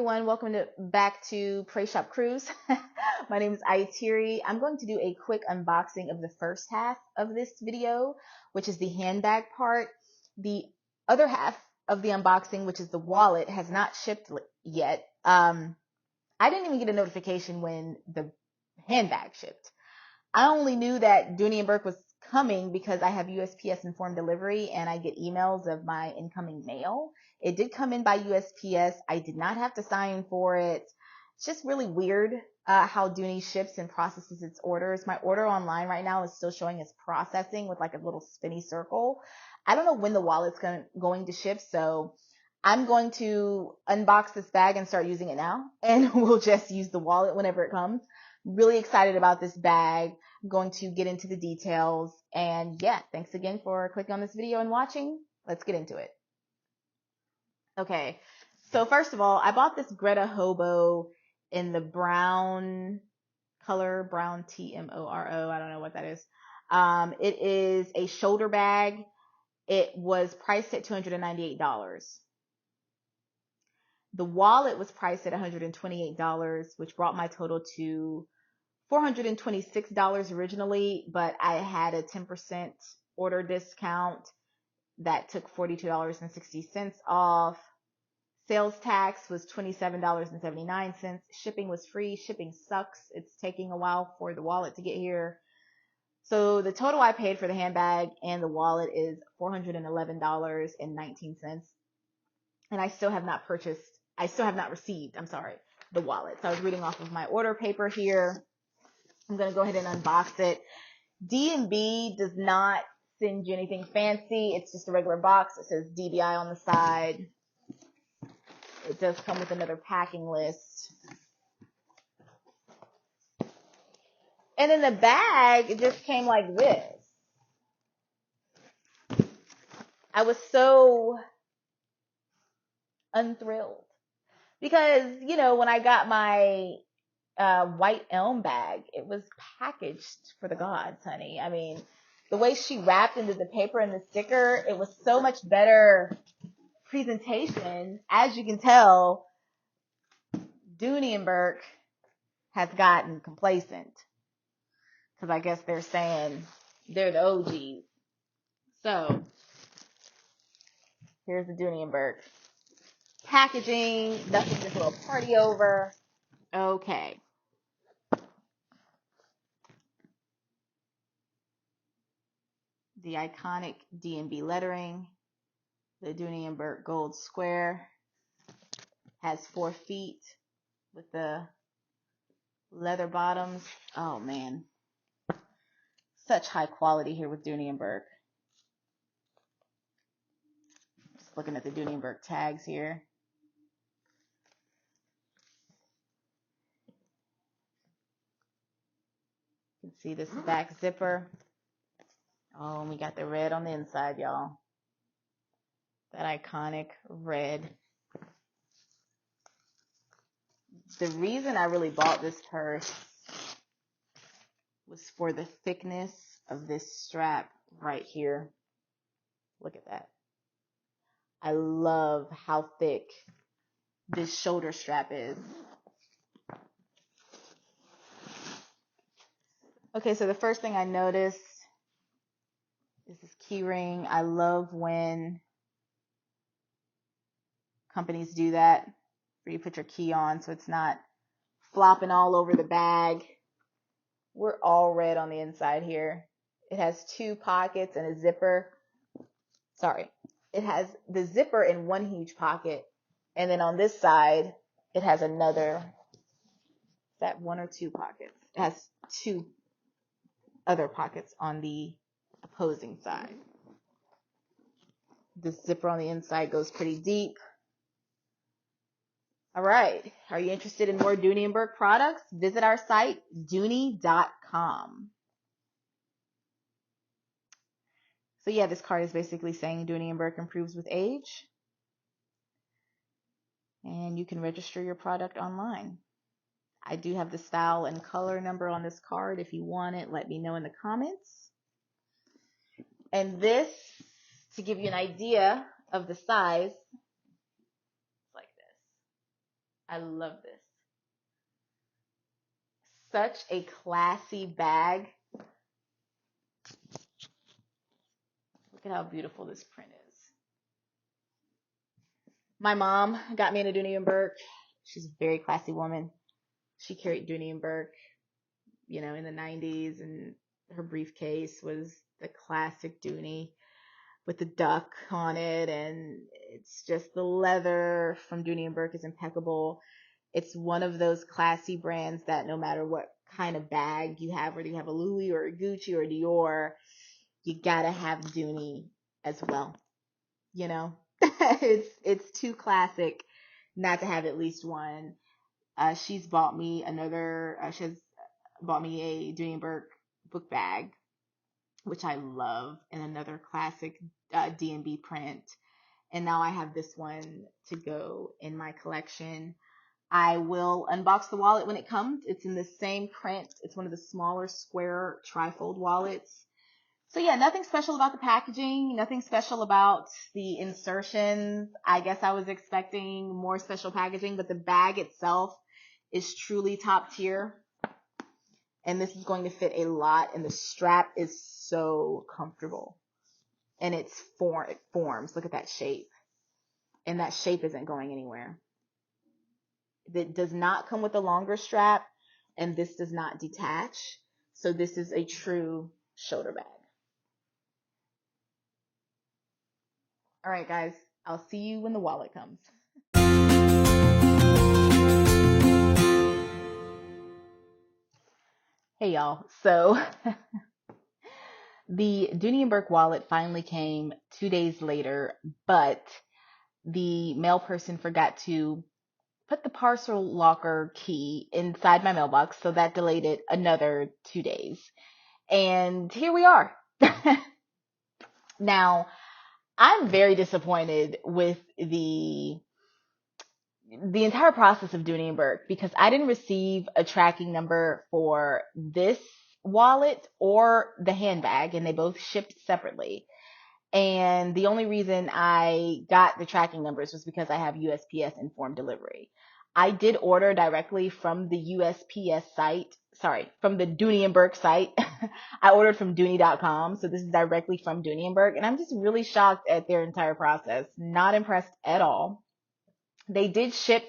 everyone, welcome back to Pray Shop Cruise. My name is Ayatiri. I'm going to do a quick unboxing of the first half of this video, which is the handbag part. The other half of the unboxing, which is the wallet, has not shipped yet. I didn't even get a notification when the handbag shipped. I only knew that Dooney and Bourke was coming because I have USPS informed delivery and I get emails of my incoming mail. It did come in by USPS. I did not have to sign for it. It's just really weird how Dooney ships and processes its orders. My order online right now is still showing as processing with like a little spinny circle. I don't know when the wallet's going to ship, so I'm going to unbox this bag and start using it now, and we'll just use the wallet whenever it comes. Really excited about this bag. I'm going to get into the details, and yeah, thanks again for clicking on this video and watching. Let's get into it. Okay, so first of all, I bought this Greta Hobo in the brown color, brown T-M-O-R-O. I don't know what that is. It is a shoulder bag. It was priced at $298. The wallet was priced at $128, which brought my total to $426 originally, but I had a 10% order discount that took $42.60 off. Sales tax was $27.79. Shipping was free. Shipping sucks. It's taking a while for the wallet to get here. So the total I paid for the handbag and the wallet is $411.19. And I still have not received, the wallet. So I was reading off of my order paper here. I'm going to go ahead and unbox it. D&B does not send you anything fancy. It's just a regular box. It says DBI on the side. It does come with another packing list. And in the bag, it just came like this. I was so unthrilled because, when I got my white elm bag, it was packaged for the gods, honey. I mean, the way she wrapped into the paper and the sticker, it was so much better presentation. As you can tell, Dooney and Bourke has gotten complacent because I guess they're saying they're the OGs. So here's the Dooney and Bourke packaging. Nothing to throw a party over. Okay. The iconic D&B lettering. The Dooney and Bourke gold square has 4 feet with the leather bottoms. Oh man, such high quality here with Dooney and Bourke. Just looking at the Dooney and Bourke tags here. You can see this back zipper. Oh, and we got the red on the inside, y'all. That iconic red. The reason I really bought this purse was for the thickness of this strap right here. Look at that. I love how thick this shoulder strap is. Okay, so the first thing I noticed is this key ring. I love when companies do that, where you put your key on so it's not flopping all over the bag. We're all red on the inside here. It has 2 pockets and a zipper. Sorry. It has the zipper in one huge pocket, and then on this side, it has another. Is that 1 or 2 pockets? It has 2 other pockets on the opposing side. The zipper on the inside goes pretty deep. All right. Are you interested in more Dooney and Bourke products? Visit our site, dooney.com. So yeah, this card is basically saying Dooney and Bourke improves with age. And you can register your product online. I do have the style and color number on this card. If you want it, let me know in the comments. And this, to give you an idea of the size, like this. I love this. Such a classy bag. Look at how beautiful this print is. My mom got me into Dooney and Bourke. She's a very classy woman. She carried Dooney and Bourke, you know, in the 90s, and her briefcase was the classic Dooney with the duck on it, and it's just the leather from Dooney and Bourke is impeccable. It's one of those classy brands that no matter what kind of bag you have, whether you have a Louis or a Gucci or a Dior, you gotta have Dooney as well. You know, it's too classic not to have at least one. She's bought me another. She has bought me a Dooney and Bourke book bag, which I love, and another classic D&B print. And now I have this one to go in my collection. I will unbox the wallet when it comes. It's in the same print. It's one of the smaller square trifold wallets. So yeah, nothing special about the packaging, nothing special about the insertions. I guess I was expecting more special packaging, but the bag itself is truly top tier. And this is going to fit a lot, and the strap is so comfortable. And it forms. Look at that shape. And that shape isn't going anywhere. It does not come with a longer strap, and this does not detach. So this is a true shoulder bag. All right, guys, I'll see you when the wallet comes. Hey, y'all. So the Dooney and Bourke wallet finally came 2 days later, but the mail person forgot to put the parcel locker key inside my mailbox, so that delayed it another 2 days. And here we are. Now, I'm very disappointed with the entire process of Dooney and Bourke because I didn't receive a tracking number for this wallet or the handbag, and they both shipped separately. And the only reason I got the tracking numbers was because I have USPS informed delivery. I did order directly from the USPS site, from the Dooney and Bourke site. I ordered from Dooney.com, so this is directly from Dooney and Bourke, and I'm just really shocked at their entire process. Not impressed at all. They did ship.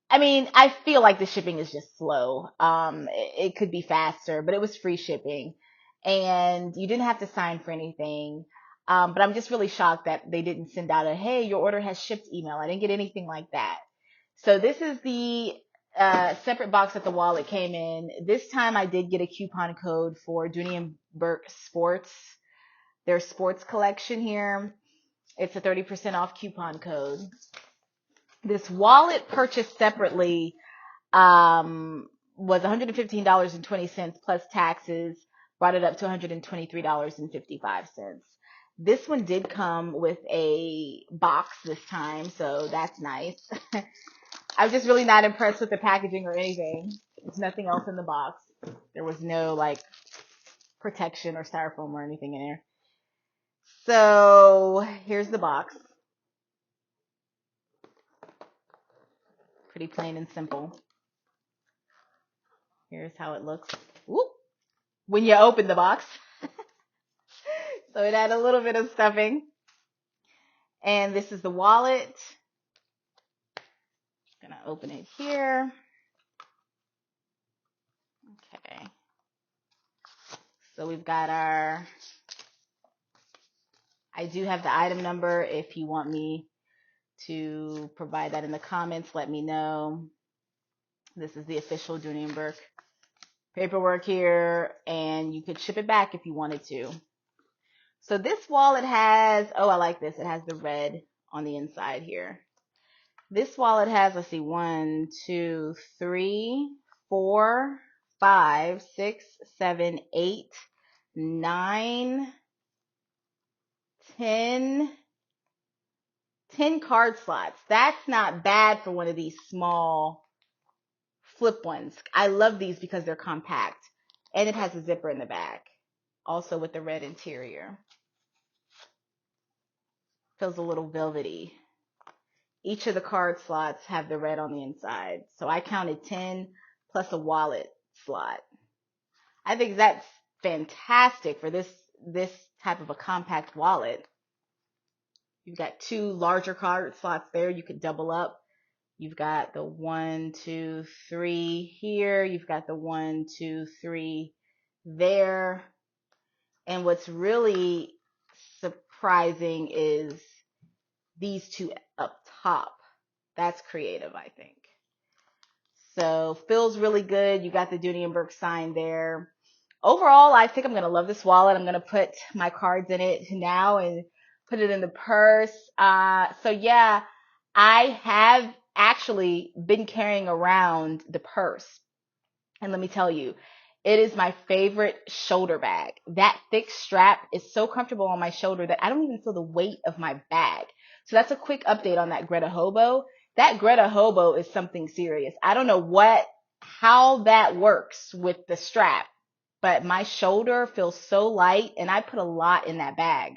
I mean, I feel like the shipping is just slow. It could be faster, but it was free shipping, and you didn't have to sign for anything. But I'm just really shocked that they didn't send out a, hey, your order has shipped email. I didn't get anything like that. So this is the separate box that the wallet came in. This time I did get a coupon code for Dooney and Bourke Sports, their sports collection here. It's a 30% off coupon code. This wallet purchased separately was $115.20 plus taxes, brought it up to $123.55. This one did come with a box this time, so that's nice. I'm just really not impressed with the packaging or anything. There's nothing else in the box. There was no like protection or styrofoam or anything in there. So here's the box. Pretty plain and simple. Here's how it looks. Whoop. When you open the box. So it had a little bit of stuffing. And this is the wallet. Gonna open it here. Okay. So we've got our, I do have the item number. If you want me to provide that in the comments, let me know. This is the official Dooney and Bourke paperwork here, and you could ship it back if you wanted to. So this wallet has, oh, I like this. It has the red on the inside here. This wallet has, let's see, 1, 2, 3, 4, 5, 6, 7, 8, 9, 10 card slots. That's not bad for one of these small flip ones. I love these because they're compact. And it has a zipper in the back. Also with the red interior. Feels a little velvety. each of the card slots have the red on the inside. So I counted 10 plus a wallet slot. I think that's fantastic for this type of a compact wallet. You've got 2 larger card slots there. You could double up. You've got the 1, 2, 3 here. You've got the 1, 2, 3 there. And what's really surprising is these 2 up top. That's creative, I think. So feels really good. You got the Dooney and Bourke sign there. Overall, I think I'm going to love this wallet. I'm going to put my cards in it now and put it in the purse. So yeah, I have actually been carrying around the purse. And let me tell you, it is my favorite shoulder bag. That thick strap is so comfortable on my shoulder that I don't even feel the weight of my bag. So that's a quick update on that Greta Hobo. That Greta Hobo is something serious. I don't know how that works with the strap, but my shoulder feels so light and I put a lot in that bag.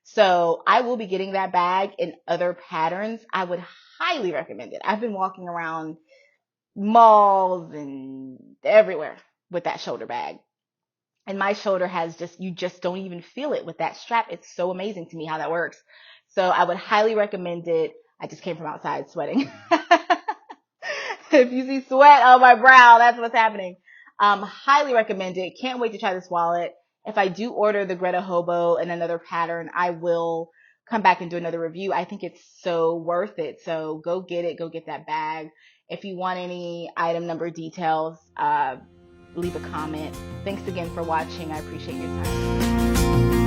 So I will be getting that bag in other patterns. I would highly recommend it. I've been walking around malls and everywhere with that shoulder bag. And my shoulder has you just don't even feel it with that strap. It's so amazing to me how that works. So I would highly recommend it. I just came from outside sweating. If you see sweat on my brow, that's what's happening. Highly recommend it. Can't wait to try this wallet. If I do order the Greta Hobo in another pattern, I will come back and do another review. I think it's so worth it. So go get it. Go get that bag. If you want any item number details, leave a comment. Thanks again for watching. I appreciate your time.